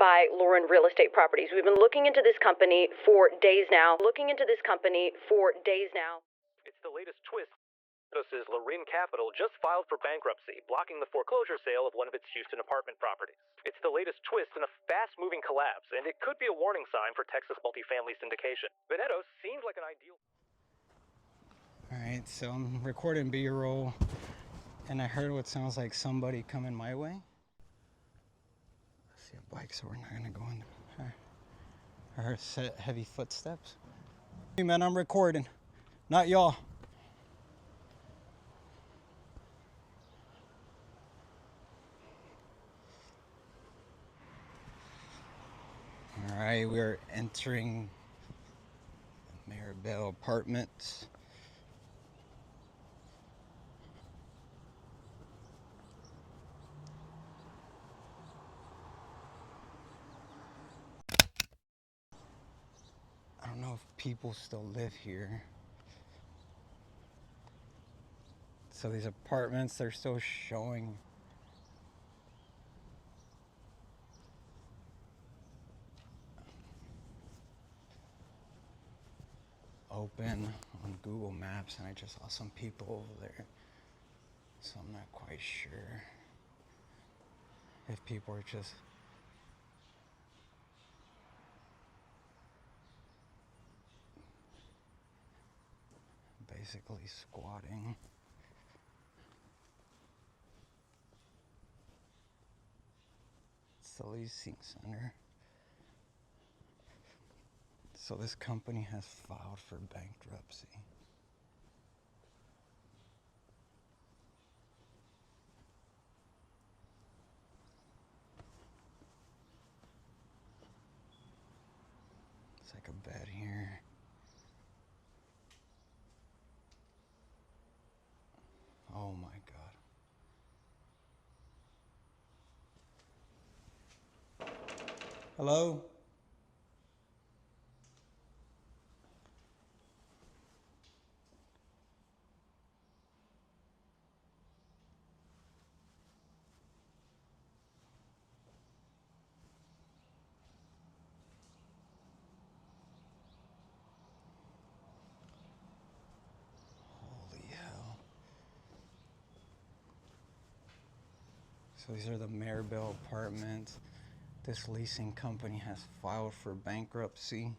by Lauren Real Estate Properties. We've been looking into this company for days now. It's the latest twist. Notices Lorin Capital just filed for bankruptcy, blocking the foreclosure sale of one of its Houston apartment properties. It's the latest twist in a fast-moving collapse, and it could be a warning sign for Texas multifamily syndication. Veneto seems like an ideal... Alright, so I'm recording B-roll, and I heard what sounds like somebody coming my way. I see a bike, so we're not gonna go in there. I heard heavy footsteps. Hey man, I'm recording, not y'all. Alright, we're entering the Mirabel apartments. I don't know if people still live here. So these apartments, they're still showing open on Google Maps, and I just saw some people over there. So I'm not quite sure if people are just basically squatting. It's the leasing center. So this company has filed for bankruptcy. It's like a bed here. Oh my God. Hello? Holy hell. So these are the Mirabel apartments. This leasing company has filed for bankruptcy.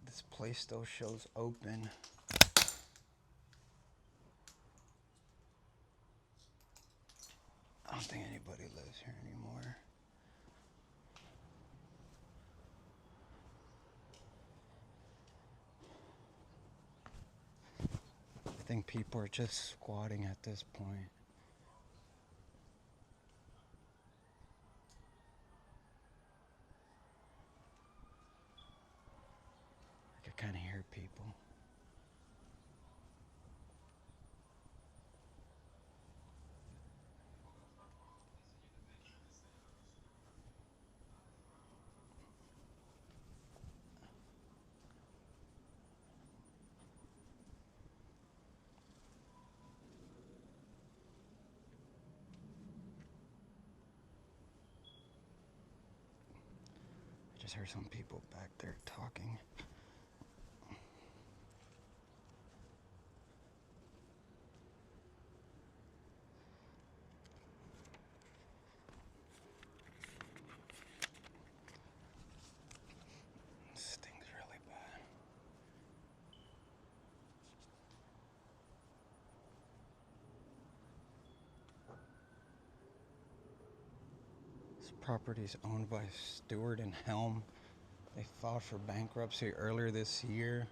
This place still shows open. I don't think anybody lives here anymore. I think people are just squatting at this point. I could kind of hear people. I just heard some people back there talking. This thing's really bad. This property is owned by Stewart and Helm. They filed for bankruptcy earlier this year,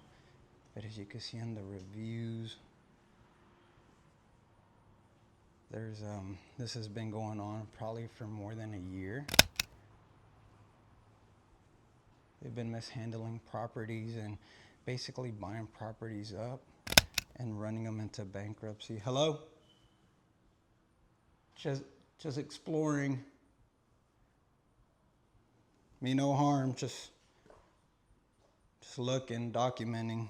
but as you can see in the reviews, there's this has been going on probably for more than a year. They've been mishandling properties and basically buying properties up and running them into bankruptcy. Hello? Just exploring. Me no harm, just looking, documenting.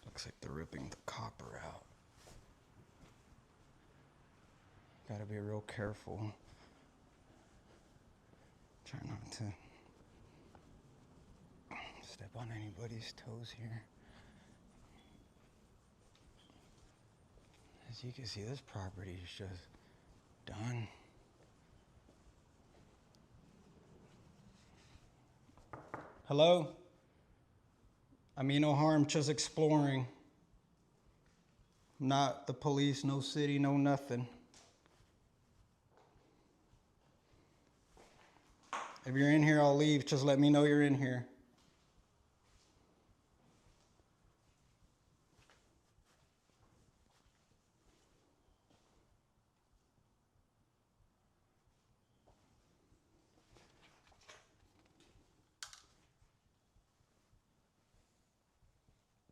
Looks like they're ripping the copper out. Gotta be real careful. Try not to step on anybody's toes here. As you can see, this property is just done. Hello? I mean no harm, just exploring. Not the police, no city, no nothing. If you're in here, I'll leave. Just let me know you're in here.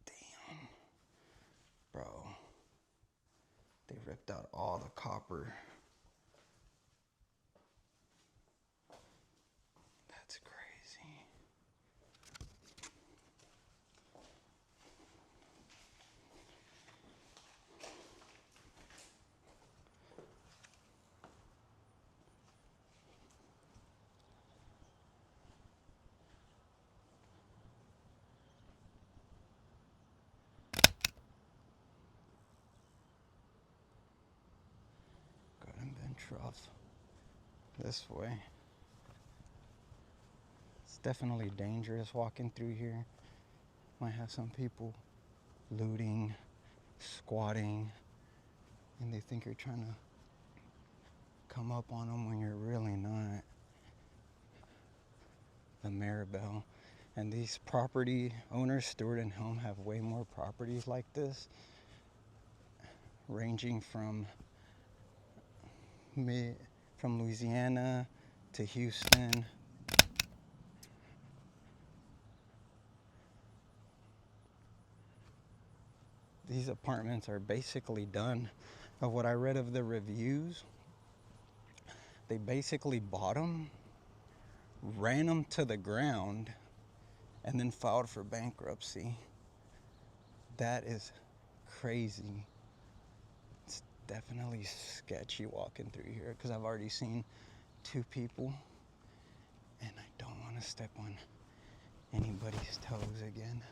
Damn. Bro. They ripped out all the copper. That's crazy. Good and been rough. This way. It's definitely dangerous walking through here. Might have some people looting, squatting, and they think you're trying to come up on them when you're really not. The Mirabel. And these property owners, Stewart and Helm, have way more properties like this, ranging from Louisiana to Houston. These apartments are basically done. Of what I read of the reviews, they basically bought them, ran them to the ground, and then filed for bankruptcy. That is crazy. It's definitely sketchy walking through here because I've already seen 2 people, and I don't want to step on anybody's toes again.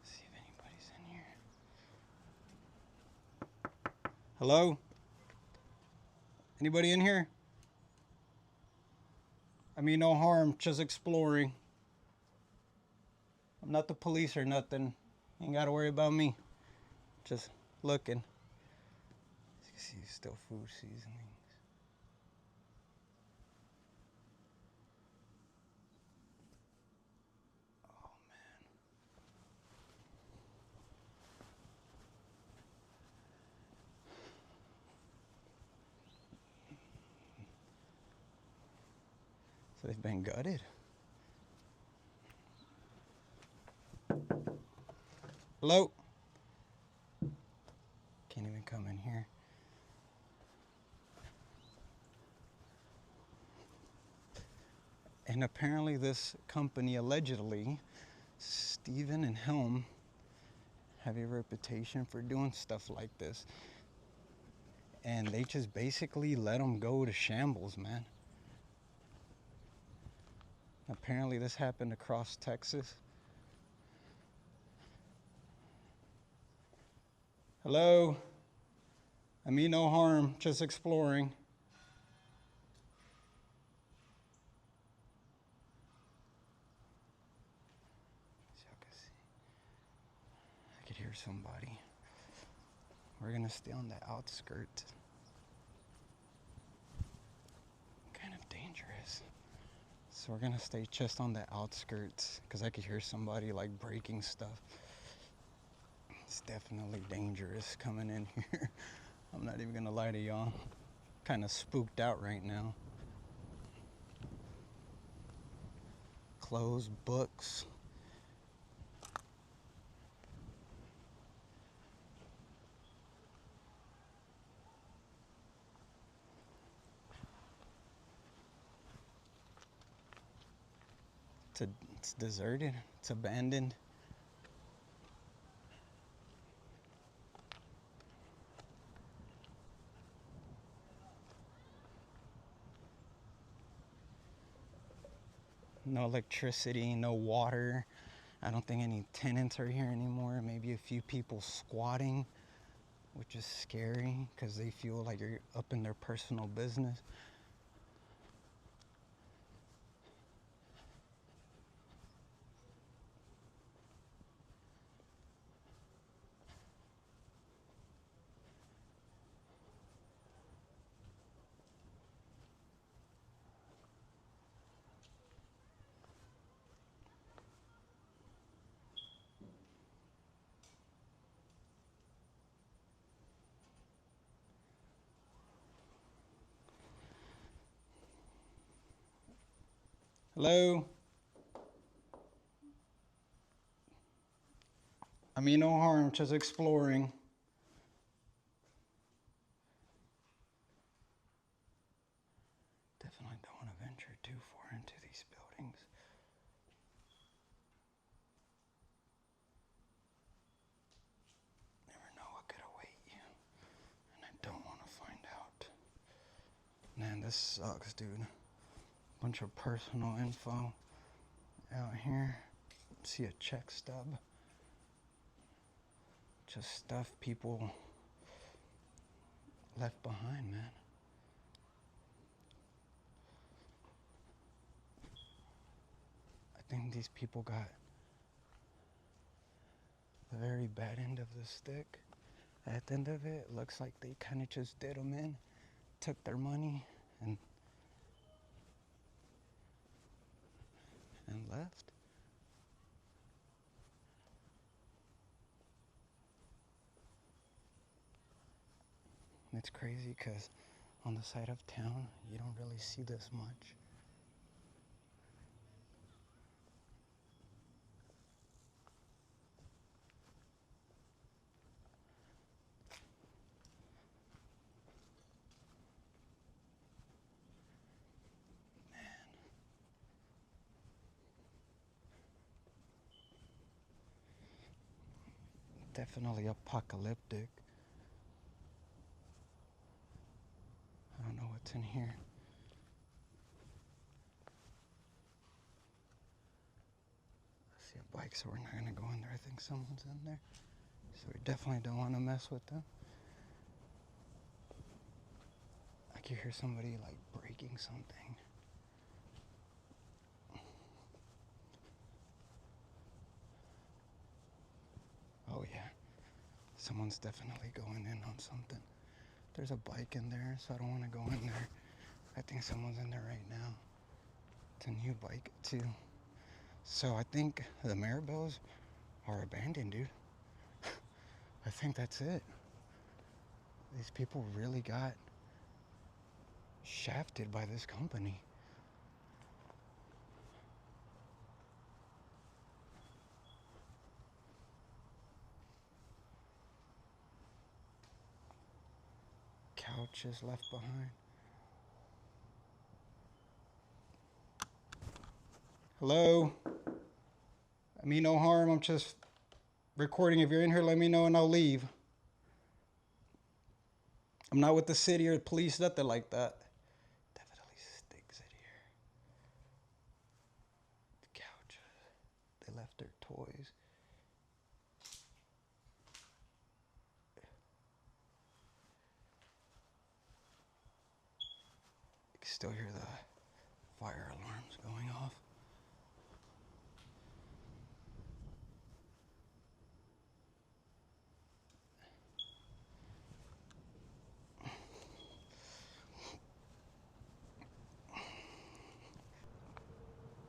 See if anybody's in here. Hello? Anybody in here? I mean no harm, just exploring. I'm not the police or nothing. You ain't gotta worry about me. Just looking. As you can see, still food seasonings. Oh man. So they've been gutted. Hello? Can't even come in here. And apparently this company, allegedly, Stephen and Helm, have a reputation for doing stuff like this. And they just basically let them go to shambles, man. Apparently this happened across Texas. Hello? I mean no harm, just exploring. As y'all can see, I could hear somebody. We're gonna stay on the outskirts. Kind of dangerous. So we're gonna stay just on the outskirts because I could hear somebody like breaking stuff. It's definitely dangerous coming in here I'm not even gonna lie to y'all. Kind of spooked out right now. Clothes, books. It's deserted. It's abandoned. No electricity, no water. I don't think any tenants are here anymore. Maybe a few people squatting, which is scary because they feel like you're up in their personal business. Hello? I mean no harm, just exploring. Definitely don't want to venture too far into these buildings. Never know what could await you, and I don't want to find out. Man, this sucks, dude. Bunch of personal info out here. See a check stub. Just stuff people left behind, man. I think these people got the very bad end of the stick. At the end of it, it looks like they kind of just did them in, took their money, and left. And it's crazy because on the side of town, you don't really see this much. Definitely apocalyptic. I don't know what's in here. I see a bike, so we're not gonna go in there. I think someone's in there. So we definitely don't want to mess with them. I can hear somebody like breaking something. Oh yeah, someone's definitely going in on something. There's a bike in there, so I don't want to go in there. I think someone's in there right now. It's a new bike too. So I think the Mirabels are abandoned, dude. I think that's it. These people really got shafted by this company. Couches left behind. Hello? I mean no harm, I'm just recording. If you're in here, let me know and I'll leave. I'm not with the city or the police, nothing like that. Definitely stinks in here. The couches. They left their toys. You can still hear the fire alarms going off.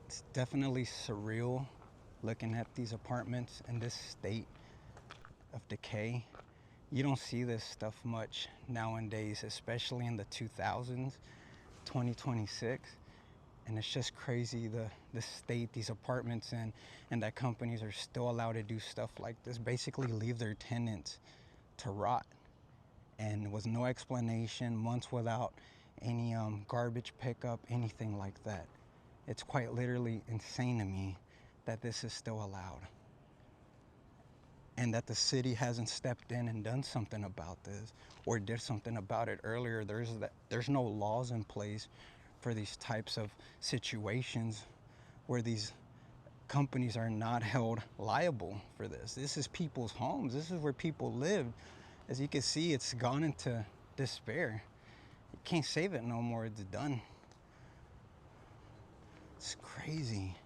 It's definitely surreal looking at these apartments in this state of decay You don't see this stuff much nowadays, especially in the 2000s, 2026. And it's just crazy the state these apartments in, and that companies are still allowed to do stuff like this, basically leave their tenants to rot, and with no explanation, months without any garbage pickup, anything like that. It's quite literally insane to me that this is still allowed, and that the city hasn't stepped in and done something about this, or did something about it earlier. There's no laws in place for these types of situations where these companies are not held liable for this. This is people's homes. This is where people live. As you can see, it's gone into despair. You can't save it no more. It's done. It's crazy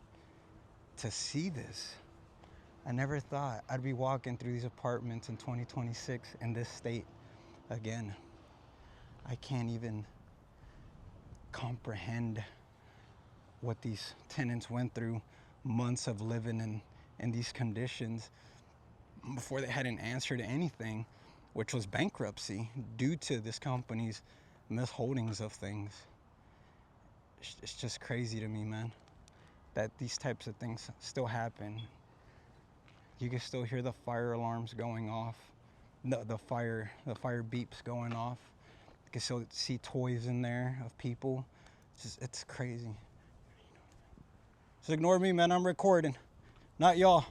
to see this. I never thought I'd be walking through these apartments in 2026 in this state again. I can't even comprehend what these tenants went through, months of living in these conditions before they had an answer to anything, which was bankruptcy due to this company's misholdings of things. It's just crazy to me, man, that these types of things still happen. You can still hear the fire alarms going off, the fire beeps going off. You can still see toys in there of people. It's crazy. Just ignore me, man. I'm recording, not y'all.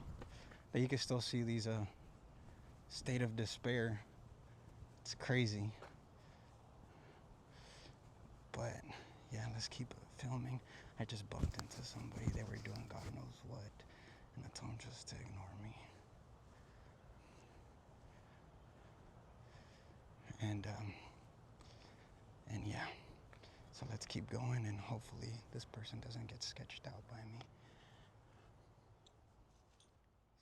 But you can still see these state of despair. It's crazy. But yeah, let's keep filming. I just bumped into somebody. They were doing God knows what, and I told them just to ignore me. And yeah, so let's keep going, and hopefully this person doesn't get sketched out by me.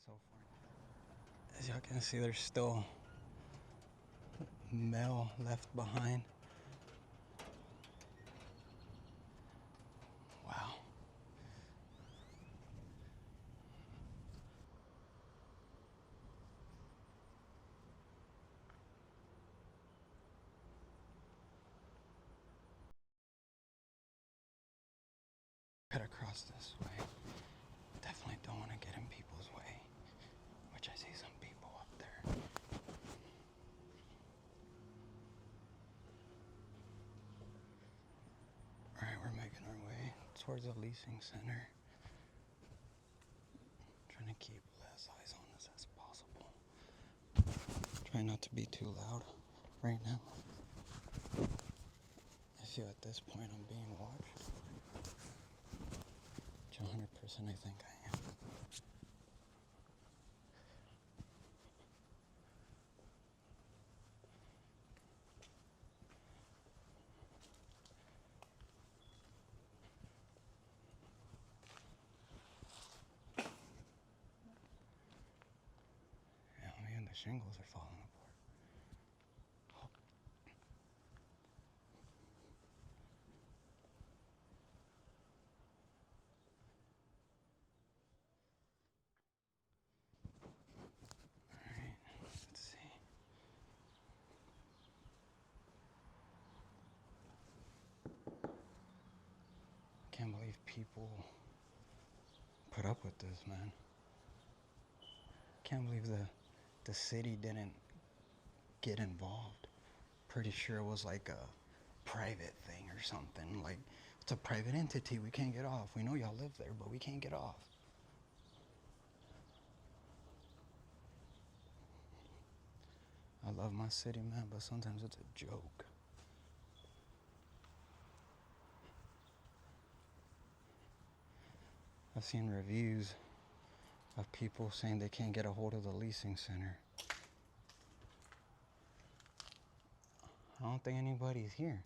So far, as y'all can see, there's still mail left behind. Wow. Cut across this way. Definitely don't want to get in people's way, which I see some people up there. Alright, we're making our way towards the leasing center. Trying to keep less eyes on us as possible. Try not to be too loud right now. I feel at this point I'm being watched. Which 100% I think I am. Yeah, man, the shingles are falling apart. Alright, let's see. Can't believe people put up with this, man. Can't believe the city didn't get involved. Pretty sure it was like a private thing or something. Like, it's a private entity, we can't get off. We know y'all live there, but we can't get off. I love my city, man, but sometimes it's a joke. I've seen reviews of people saying they can't get a hold of the leasing center. I don't think anybody's here.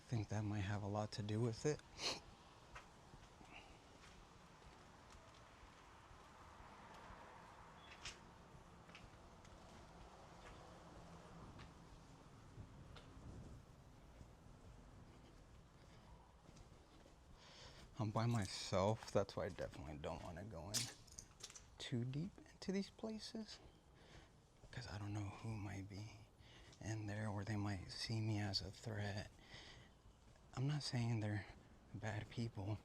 I think that might have a lot to do with it. I'm by myself. That's why I definitely don't want to go in too deep into these places, because I don't know who might be in there, or they might see me as a threat. I'm not saying they're bad people.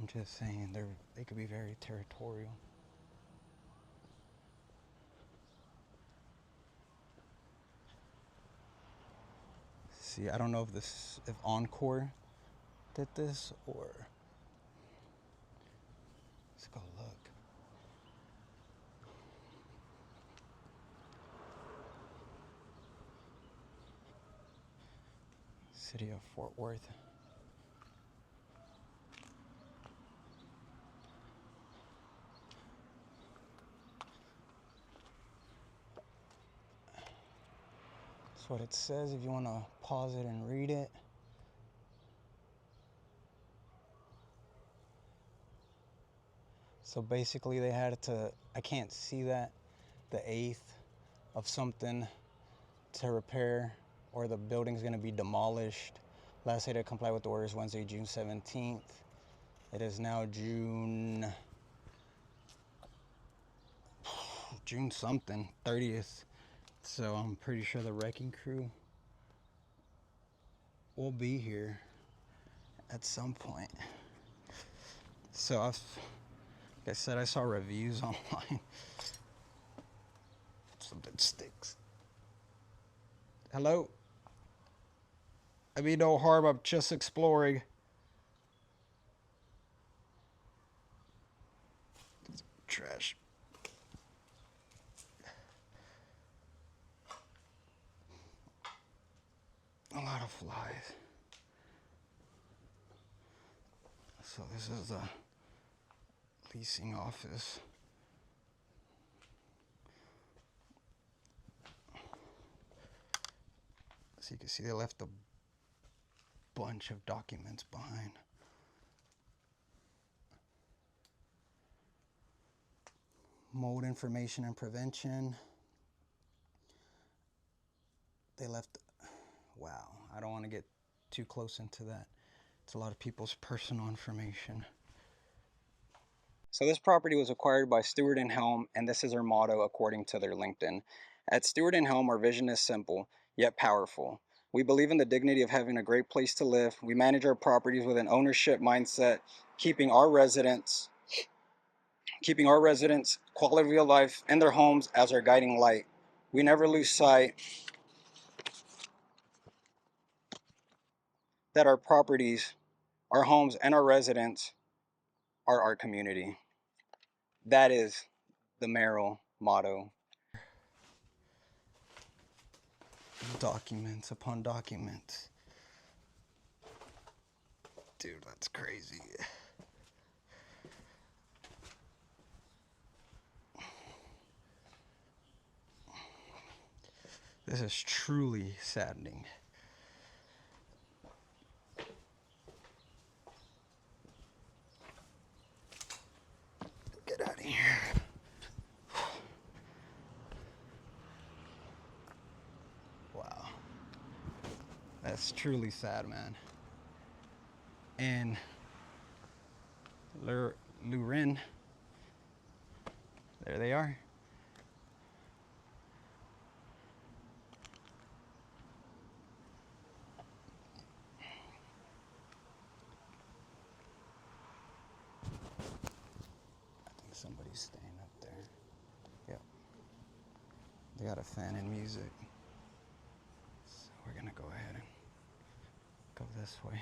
I'm just saying they could be very territorial. See, I don't know if Encore did this, or let's go look. City of Fort Worth. That's what it says if you want to pause it and read it. So basically they had to, I can't see that, the 8th of something to repair, or the building's going to be demolished. Last day to comply with the orders, Wednesday, June 17th. It is now June something, 30th. So I'm pretty sure the wrecking crew will be here at some point. So like I said, I saw reviews online. Something sticks. Hello? I mean no harm, I'm just exploring. Trash. A lot of flies. So this is the leasing office. So you can see they left a bunch of documents behind. Mold information and prevention. They left, wow, I don't want to get too close into that. It's a lot of people's personal information. So this property was acquired by Stewart and Helm, and this is their motto according to their LinkedIn. At Stewart and Helm, our vision is simple, yet powerful. We believe in the dignity of having a great place to live. We manage our properties with an ownership mindset, keeping our residents, quality of life, and their homes as our guiding light. We never lose sight that our properties, our homes, and our residents are our community. That is the Merrill motto. Documents upon documents. Dude, that's crazy. This is truly saddening. Get out of here. Wow. That's truly sad, man. And Lurin, there they are. I think somebody's staying up there. Yep. They got a fan and music. So we're gonna go ahead and go this way.